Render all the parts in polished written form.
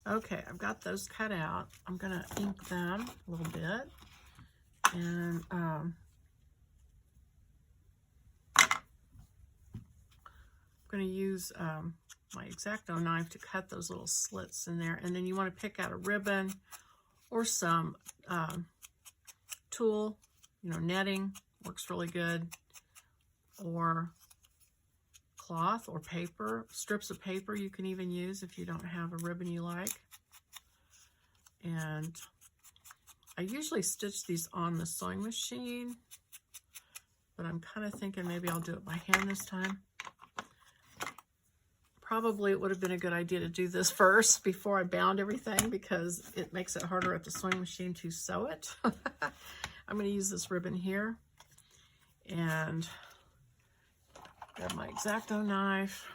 Okay, I've got those cut out. I'm gonna ink them a little bit. And I'm gonna use my X-Acto knife to cut those little slits in there. And then you wanna pick out a ribbon or some tulle, netting works really good, or cloth or paper, strips of paper you can even use if you don't have a ribbon you like. And I usually stitch these on the sewing machine, but I'm kind of thinking maybe I'll do it by hand this time. Probably it would have been a good idea to do this first before I bound everything, because it makes it harder at the sewing machine to sew it. I'm going to use this ribbon here and grab my X-Acto knife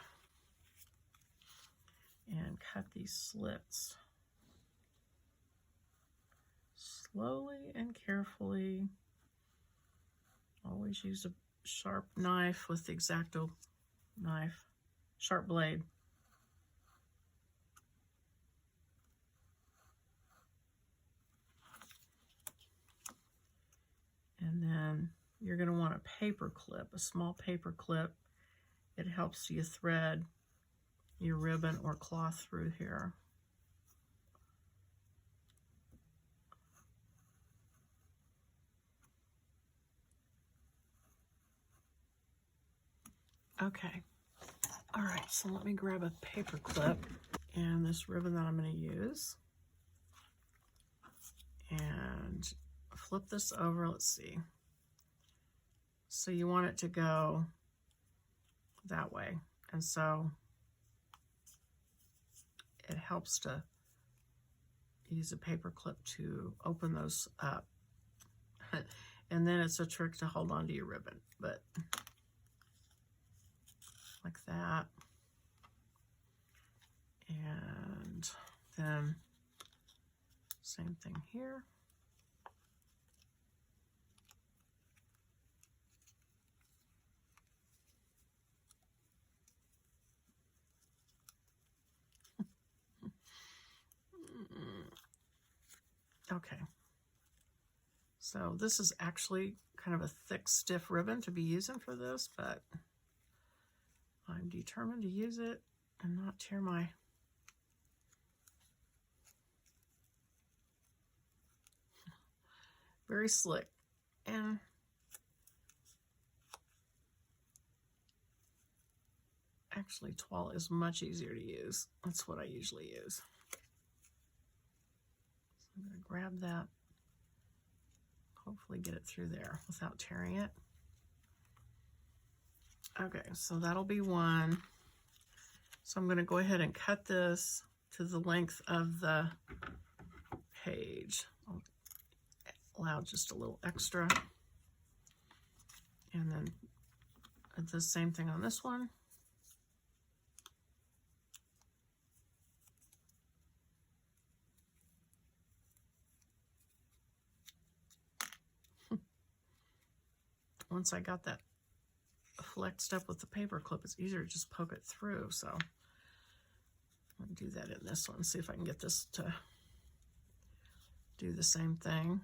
and cut these slits slowly and carefully. Always use a sharp knife with the X-Acto knife, sharp blade. And then you're going to want a paper clip, a small paper clip. It helps you thread your ribbon or cloth through here. Okay. All right, so let me grab a paper clip and this ribbon that I'm going to use. And flip this over, let's see. So you want it to go that way. And so it helps to use a paper clip to open those up. And then it's a trick to hold on to your ribbon, but like that. And then same thing here. Okay. So this is actually kind of a thick, stiff ribbon to be using for this, but I'm determined to use it and not tear my very slick. And actually toile is much easier to use. That's what I usually use. So I'm going to grab that, hopefully get it through there without tearing it. Okay, so that'll be one. So I'm going to go ahead and cut this to the length of the page. I'll allow just a little extra. And then the same thing on this one. Once I got that flexed up with the paper clip, it's easier to just poke it through. So I'm going to do that in this one, see if I can get this to do the same thing.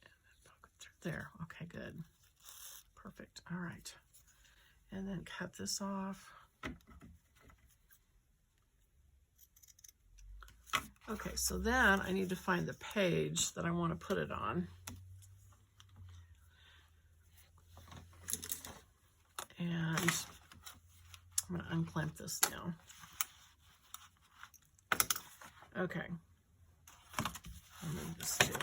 And then poke it through there. Okay, good. Perfect. All right. And then cut this off. Okay, so then I need to find the page that I want to put it on. And I'm going to unclamp this now. Okay. I'll move this too.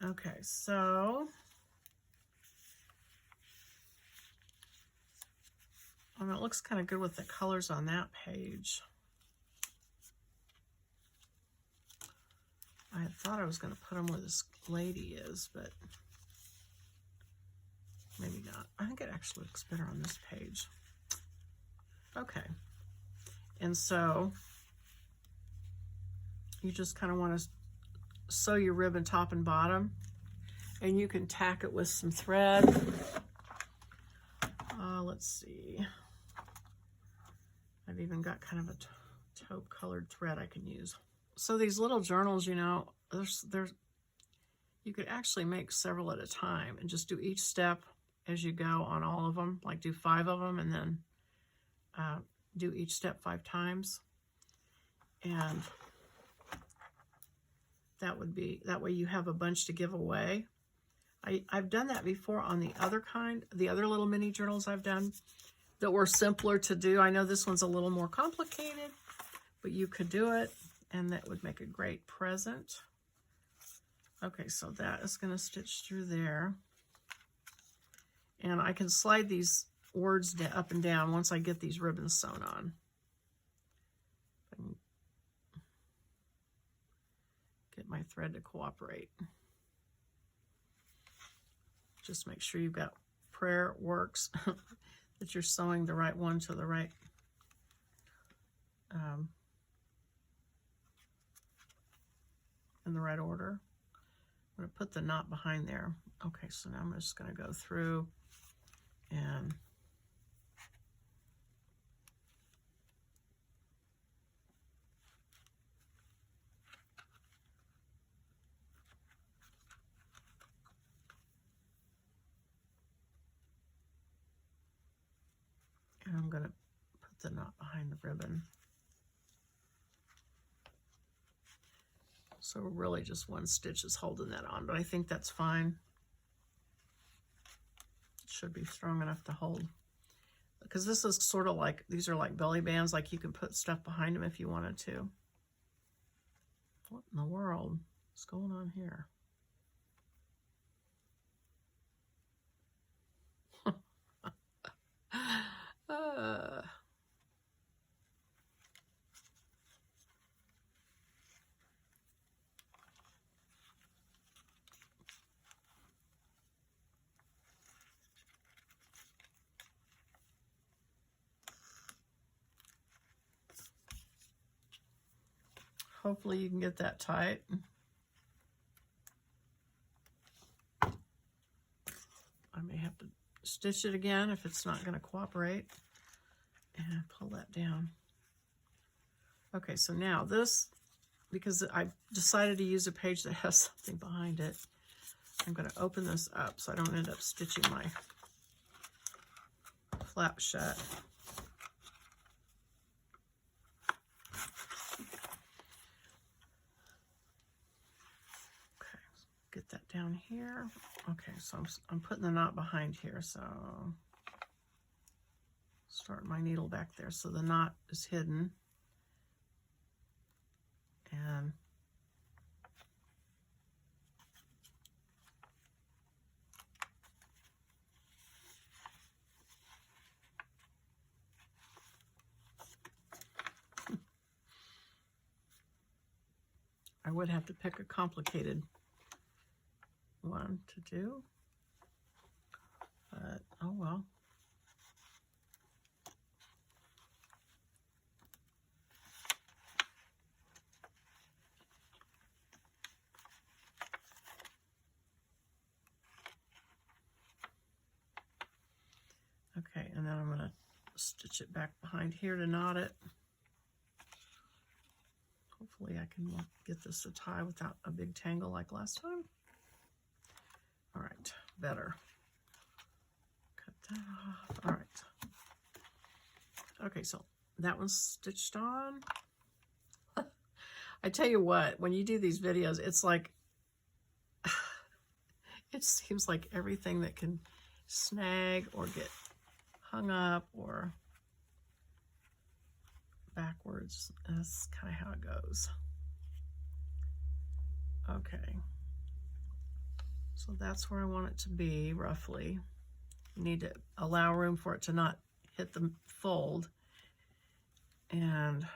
Okay, so it looks kind of good with the colors on that page. I had thought I was going to put them where this lady is, but maybe not. I think it actually looks better on this page. Okay. And so you just kind of want to sew your ribbon top and bottom. And you can tack it with some thread. Let's see. I've even got kind of a taupe colored thread I can use. So these little journals, you know, there's you could actually make several at a time and just do each step as you go on all of them. Like do 5 of them and then do each step 5 times. And that way you have a bunch to give away. I've done that before on the other little mini journals I've done that were simpler to do. I know this one's a little more complicated, but you could do it and that would make a great present. Okay, so that is going to stitch through there. And I can slide these words up and down once I get these ribbons sewn on. Get my thread to cooperate. Just make sure you've got prayer works, that you're sewing the right one to the right in the right order. I'm going to put the knot behind there. Okay, so now I'm just going to go through and I'm going to put the knot behind the ribbon. So really just one stitch is holding that on, but I think that's fine. It should be strong enough to hold. Because this is sort of like, these are like belly bands, like you can put stuff behind them if you wanted to. What in the world is going on here? Hopefully you can get that tight. I may have to stitch it again if it's not going to cooperate. And pull that down. Okay, so now this, because I decided to use a page that has something behind it, I'm going to open this up so I don't end up stitching my flap shut. Okay, get that down here. Okay, so I'm putting the knot behind here, so start my needle back there so the knot is hidden. And I would have to pick a complicated one to do, but oh well. Okay, and then I'm going to stitch it back behind here to knot it. Hopefully I can get this to tie without a big tangle like last time. All right, better. Cut that off. All right. Okay, so that one's stitched on. I tell you what, when you do these videos, it's like, it seems like everything that can snag or get hung up or backwards, that's kind of how it goes. Okay, so that's where I want it to be roughly. You need to allow room for it to not hit the fold, and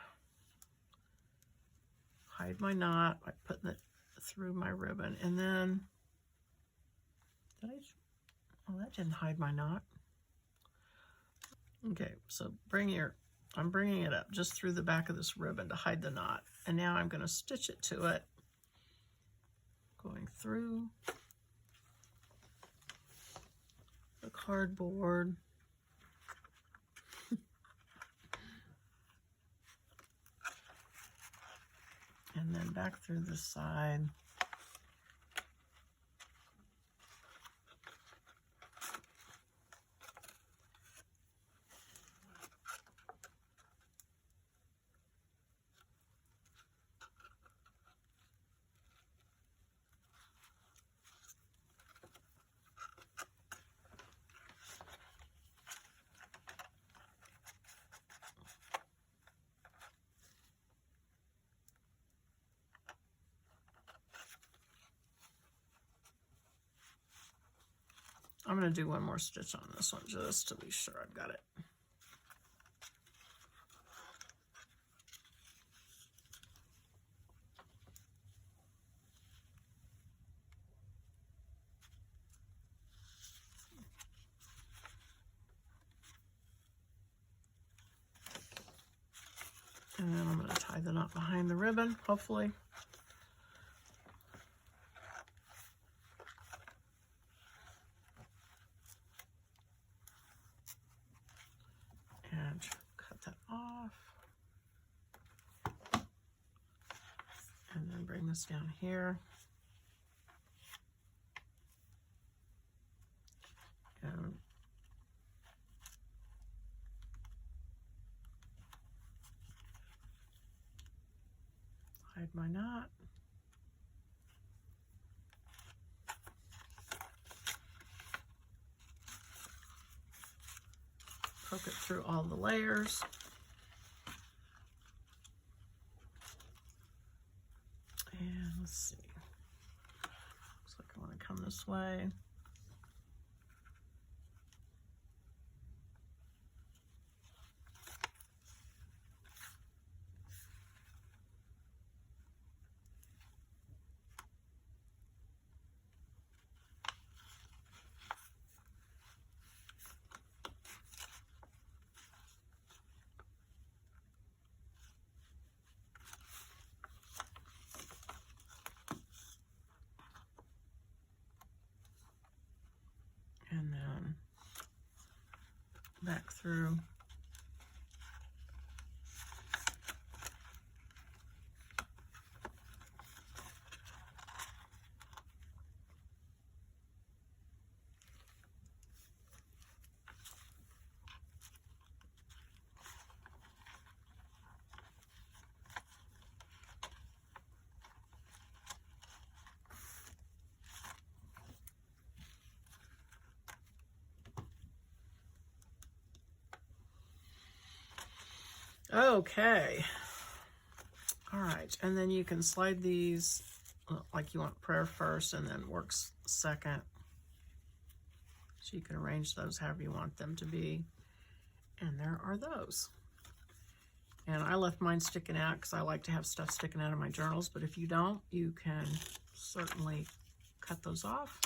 hide my knot by putting it through my ribbon. And then oh, that didn't hide my knot. Okay, so I'm bringing it up just through the back of this ribbon to hide the knot. And now I'm going to stitch it to it, going through. cardboard. And then back through the side. I'm going to do one more stitch on this one just to be sure I've got it. And then I'm going to tie the knot behind the ribbon, hopefully. And cut that off. And then bring this down here. And hide my knot. Poke it through all the layers. And let's see. Looks like I want to come this way. And then back through. Okay. All right. And then you can slide these like you want prayer first and then works second. So you can arrange those however you want them to be. And there are those. And I left mine sticking out because I like to have stuff sticking out of my journals. But if you don't, you can certainly cut those off.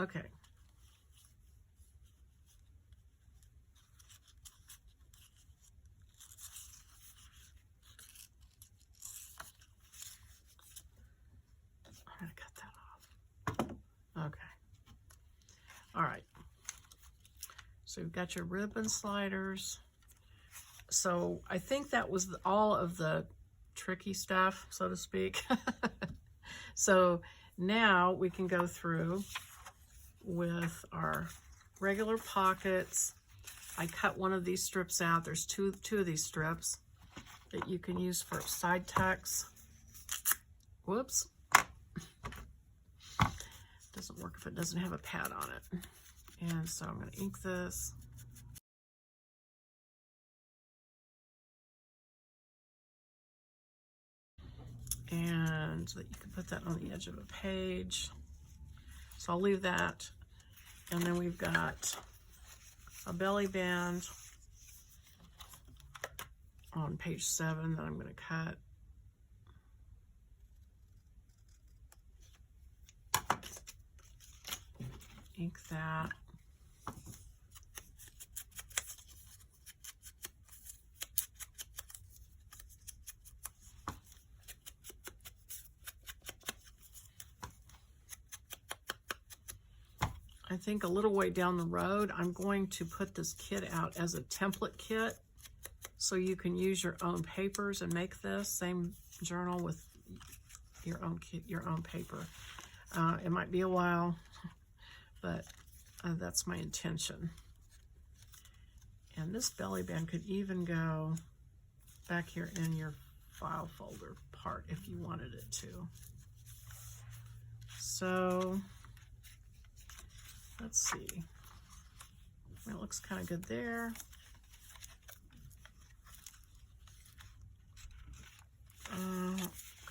Okay. I'm going to cut that off. Okay. All right. So you've got your ribbon sliders. So I think that was all of the tricky stuff, so to speak. So now we can go through with our regular pockets. I cut one of these strips out. There's two of these strips that you can use for side tucks. Whoops. Doesn't work if it doesn't have a pad on it. And so I'm going to ink this. And so that you can put that on the edge of a page. So I'll leave that. And then we've got a belly band on page 7 that I'm going to cut. Ink that. I think a little way down the road, I'm going to put this kit out as a template kit, so you can use your own papers and make this same journal with your own kit, your own paper. It might be a while, but that's my intention. And this belly band could even go back here in your file folder part if you wanted it to. So let's see. It looks kind of good there.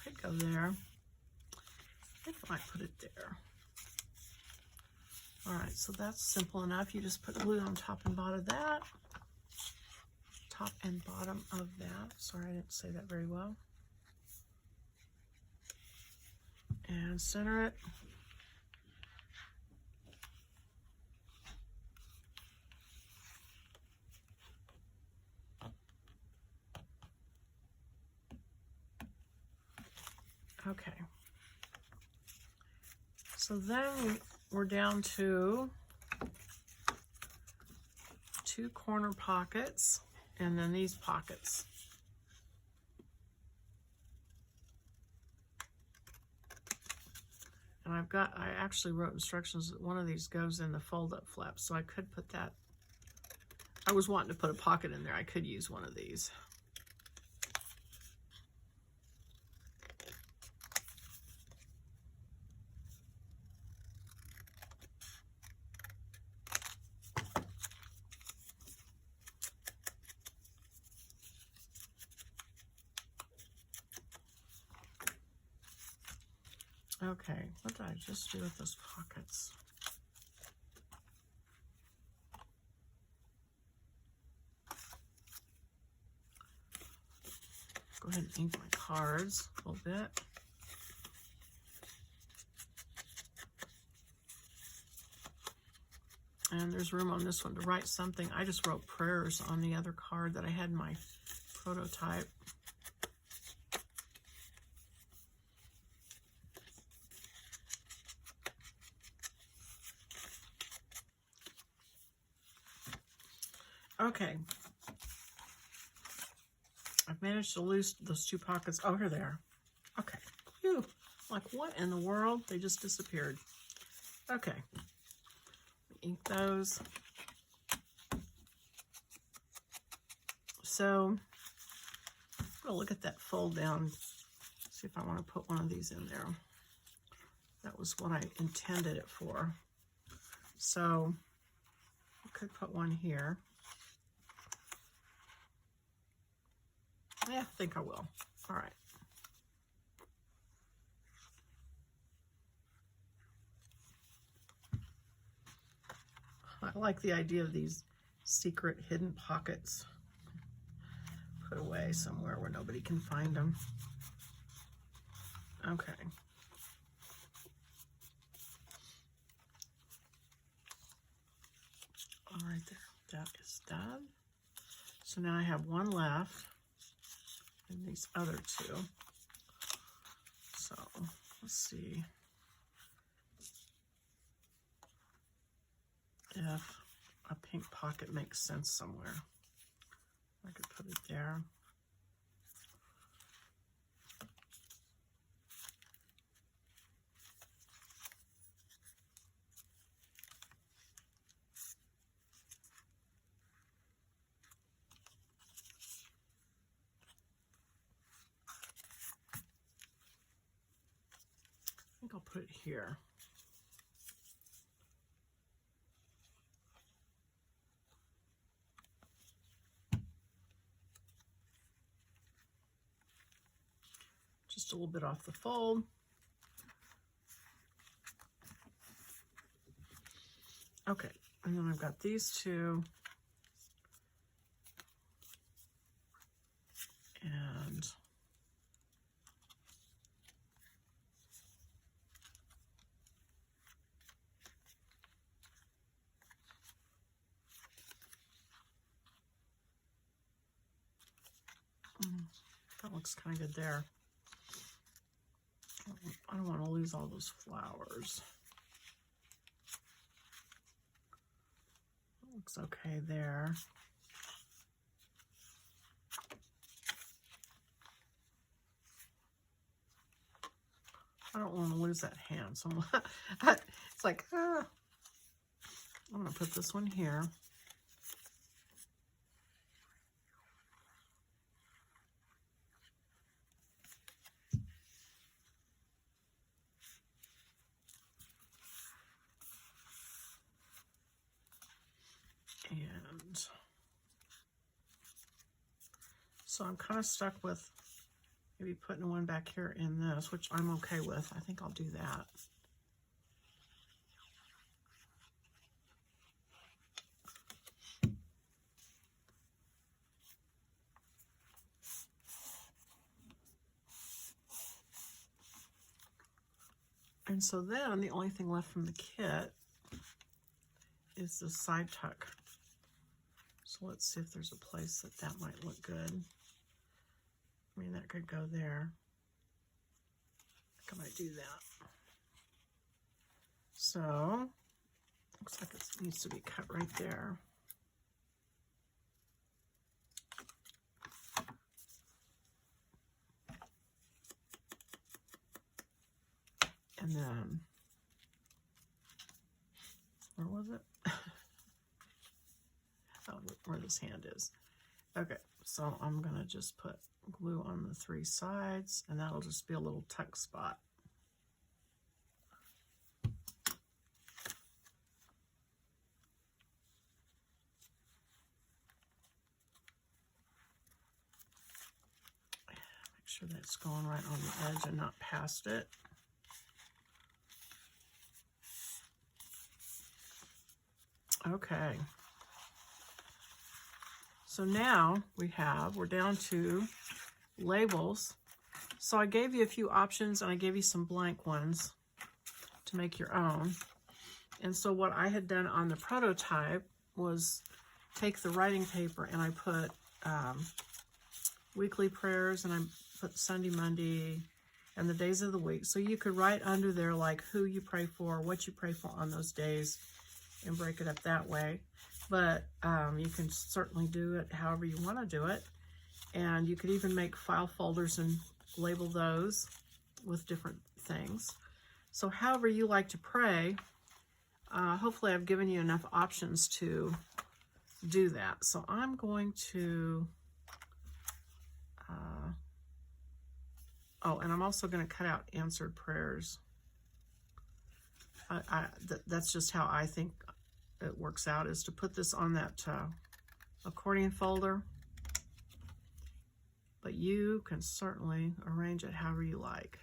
Could go there. I think I might put it there. All right, so that's simple enough. You just put glue on top and bottom of that. Top and bottom of that. Sorry, I didn't say that very well. And center it. Okay. So then we're down to 2 corner pockets and then these pockets. And I actually wrote instructions that one of these goes in the fold-up flap, so I could put that. I was wanting to put a pocket in there. I could use one of these. Okay, what did I just do with those pockets? Go ahead and ink my cards a little bit. And there's room on this one to write something. I just wrote prayers on the other card that I had in my prototype. Okay, I've managed to lose those 2 pockets. Oh, here they are. Okay, phew. Like, what in the world? They just disappeared. Okay, ink those. So, I'm gonna look at that fold down, see if I want to put one of these in there. That was what I intended it for. So, I could put one here. Yeah, I think I will. All right. I like the idea of these secret hidden pockets put away somewhere where nobody can find them. Okay. All right there. That is done. So now I have one left. And these other 2. So let's see if a pink pocket makes sense somewhere. I could put it there. I think I'll put it here. Just a little bit off the fold. Okay, and then I've got these 2. And that looks kind of good there. I don't want to lose all those flowers. Looks okay there. I don't want to lose that hand, so it's like, I'm going to put this one here. And so I'm kind of stuck with maybe putting one back here in this, which I'm okay with. I think I'll do that. And so then the only thing left from the kit is the side tuck. So let's see if there's a place that might look good. I mean, that could go there. I think I might do that. So, looks like it needs to be cut right there. And then, where was it? Oh, where this hand is. Okay, so I'm gonna just put glue on the 3 sides, and that'll just be a little tuck spot. Make sure that it's going right on the edge and not past it. Okay. So now we're down to labels. So I gave you a few options and I gave you some blank ones to make your own. And so what I had done on the prototype was take the writing paper and I put weekly prayers, and I put Sunday, Monday, and the days of the week. So you could write under there like who you pray for, what you pray for on those days, and break it up that way. But you can certainly do it however you want to do it. And you could even make file folders and label those with different things. So however you like to pray, hopefully I've given you enough options to do that. So I'm going to, oh, and I'm also going to cut out answered prayers. That's just how I think it works out, is to put this on that accordion folder. But you can certainly arrange it however you like.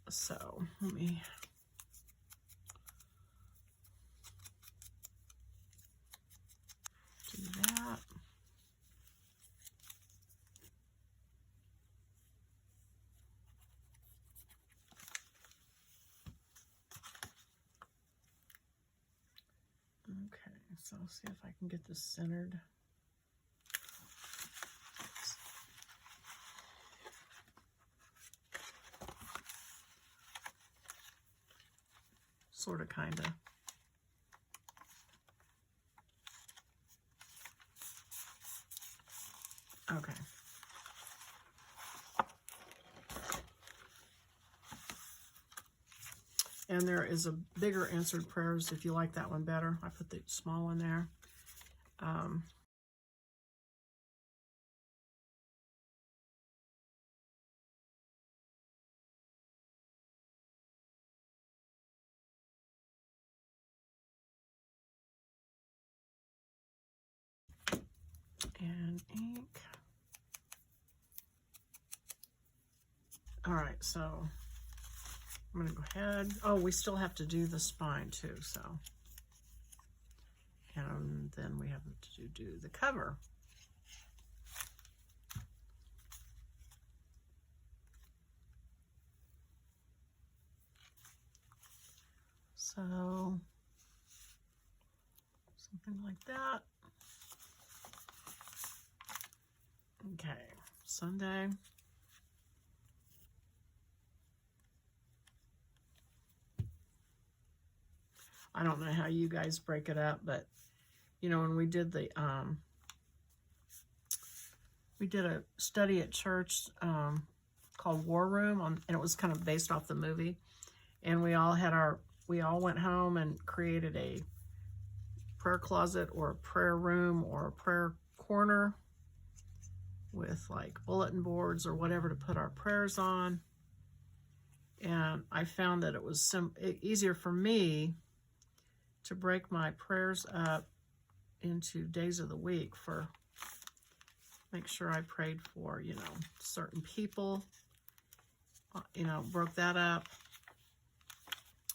So let me do that. Okay, so I'll see if I can get this centered. Sort of, kind of. Okay. And there is a bigger answered prayers if you like that one better. I put the small one there. And ink. All right, so I'm going to go ahead. Oh, we still have to do the spine too, so. And then we have to do the cover. So, something like that. Okay, Sunday. I don't know how you guys break it up, but you know, when we did the we did a study at church called War Room, and it was kind of based off the movie. And we all went home and created a prayer closet or a prayer room or a prayer corner with like bulletin boards or whatever to put our prayers on. And I found that it was easier for me to break my prayers up into days of the week make sure I prayed for, you know, certain people, you know, broke that up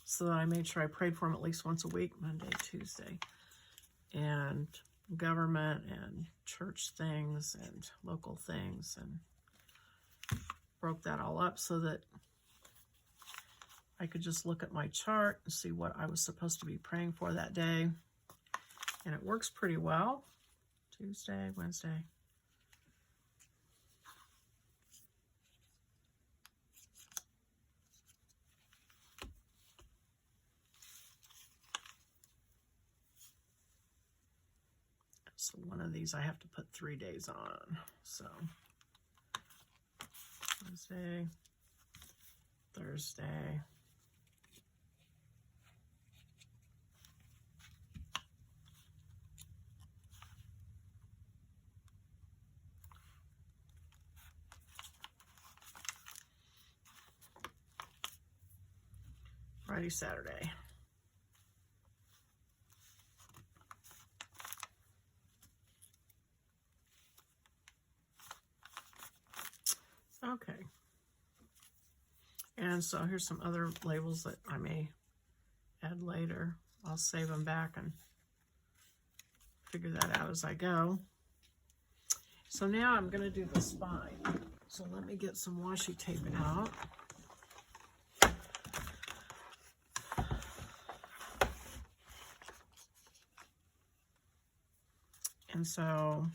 so that I made sure I prayed for them at least once a week, Monday, Tuesday, and government and church things and local things, and broke that all up so that I could just look at my chart and see what I was supposed to be praying for that day. And it works pretty well. Tuesday, Wednesday. So one of these I have to put 3 days on. So Wednesday, Thursday, Friday, Saturday. Okay. And so here's some other labels that I may add later. I'll save them back and figure that out as I go. So now I'm going to do the spine. So let me get some washi tape out. And so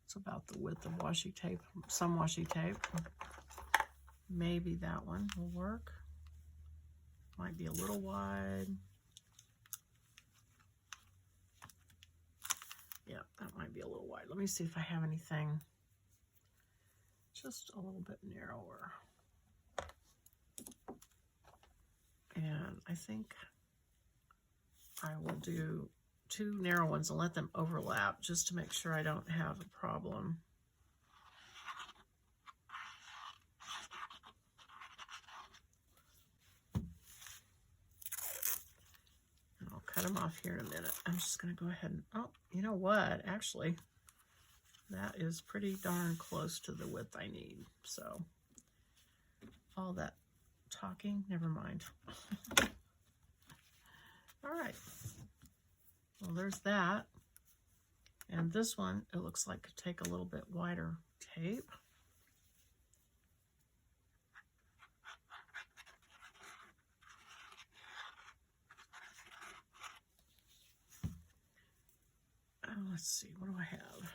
it's about the width of washi tape, some washi tape. Maybe that one will work. Might be a little wide. Yeah, that might be a little wide. Let me see if I have anything just a little bit narrower. And I think I will do 2 narrow ones and let them overlap just to make sure I don't have a problem. And I'll cut them off here in a minute. I'm just going to go ahead and, oh, you know what? Actually, that is pretty darn close to the width I need. So all that talking, never mind. All right. Well, there's that. And this one, it looks like could take a little bit wider tape. Let's see, what do I have?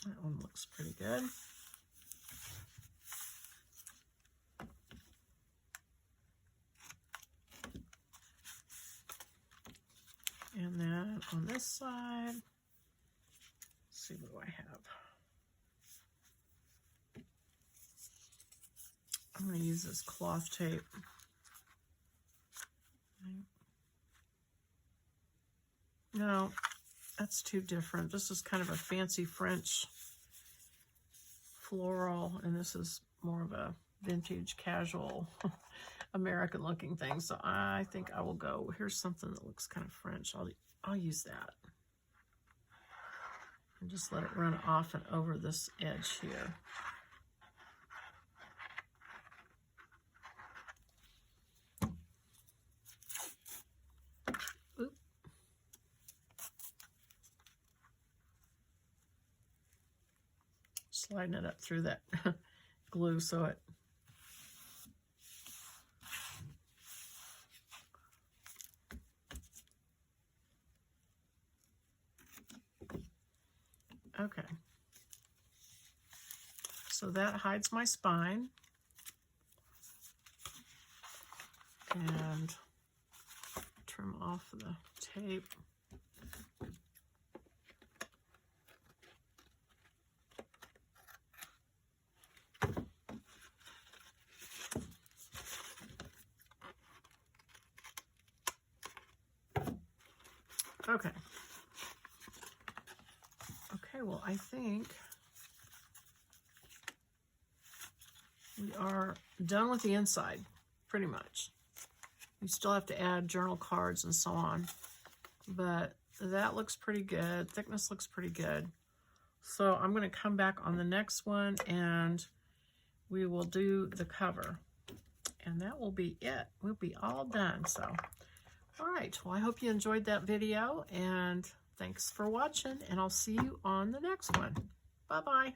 That one looks pretty good. And then on this side, let's see, what do I have? I'm going to use this cloth tape. No, that's too different. This is kind of a fancy French floral, and this is more of a vintage, casual, American looking thing. So I think I will go, here's something that looks kind of French. I'll use that. And just let it run off and over this edge here. Oop. Sliding it up through that glue so it Okay. So that hides my spine. And trim off the tape. Okay. Okay, well, I think we are done with the inside, pretty much. You still have to add journal cards and so on, but that looks pretty good. Thickness looks pretty good. So I'm going to come back on the next one and we will do the cover. And that will be it. We'll be all done. So, all right. Well, I hope you enjoyed that video, and thanks for watching, and I'll see you on the next one. Bye-bye.